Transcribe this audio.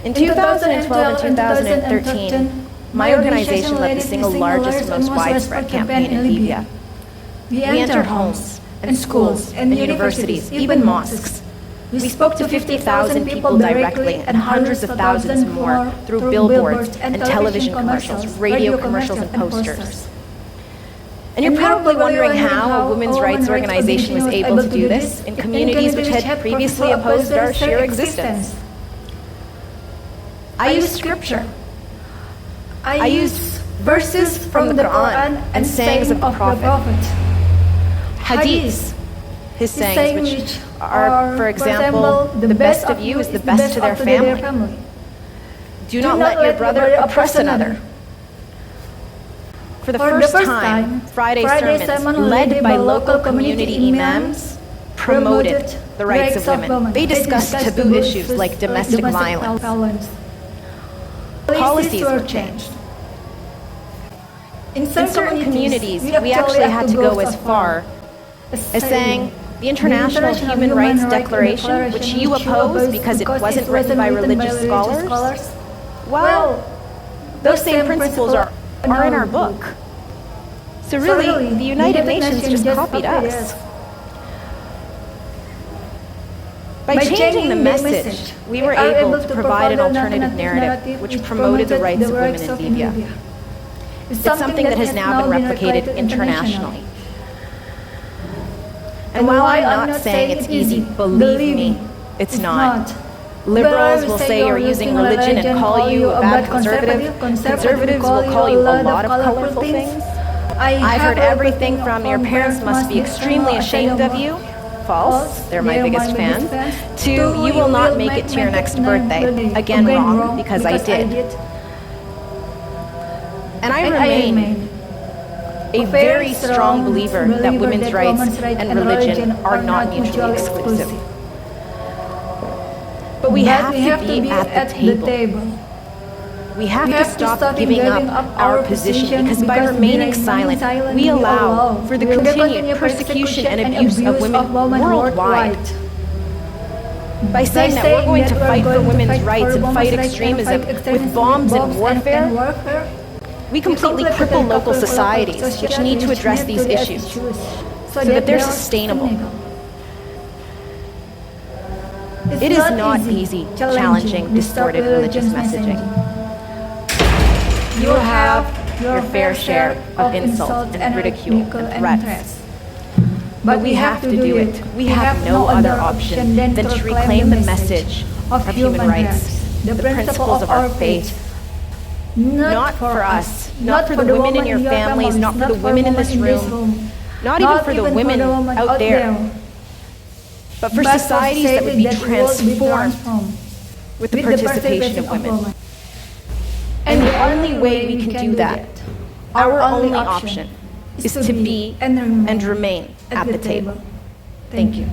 In 2012 and 2013, my organization led the single largest, most widespread campaign in Libya. We entered homes and schools and universities, even mosques. We spoke to 50,000 people directly and hundreds of thousands more through billboards and television commercials, radio commercials, and posters. And you're probably wondering how a women's rights organization was able to do this in communities which had previously opposed our sheer existence. I use scripture. I use verses from the Quran and sayings of the Prophet. Hadiths, his sayings, which are, for example, the best of you is the best to their family. Do not let your brother oppress another. For the first time, Friday sermons, led by local community imams, promoted the rights of women. They discussed taboo issues like domestic violence. Policies were changed. In some communities, we actually had to go as far as saying the International Human Rights Declaration, which you oppose because it wasn't written by religious scholars, well, those same principles are in our book. So really, the United Nations just copied us. By changing the message, we were able to provide an alternative narrative which promoted the rights of women in Libya. It's something that has now been replicated internationally. And while I'm not saying it's easy, believe me, it's not. Liberals will say you're using religion and call you a bad conservative. Conservatives will call you a lot of colorful things. I've heard everything from your parents must be extremely ashamed of you, false, they're my biggest fans, to you will not make it to your next birthday. Again, wrong, because I did. And I remain a very strong believer that women's rights and religion are not mutually exclusive. But we have to be at the table. We have to stop giving up our position because by remaining silent, we allow for the continued persecution and abuse of women worldwide. By saying that we're going to fight for women's rights and fight extremism with bombs and warfare, we completely cripple local societies which need to address these issues so that they're sustainable. It is not easy challenging distorted religious messaging. You will have your fair share of insult and ridicule and threats. But we have to do it. We have no other option than to reclaim the message of human rights, the principles of our faith. Not for us, not for the women in your families, not for the women in this room, not even for the women out there, but for societies that would be transformed with the participation of women. And the only way we can do that, our only option, is to be and remain at the table. Thank you.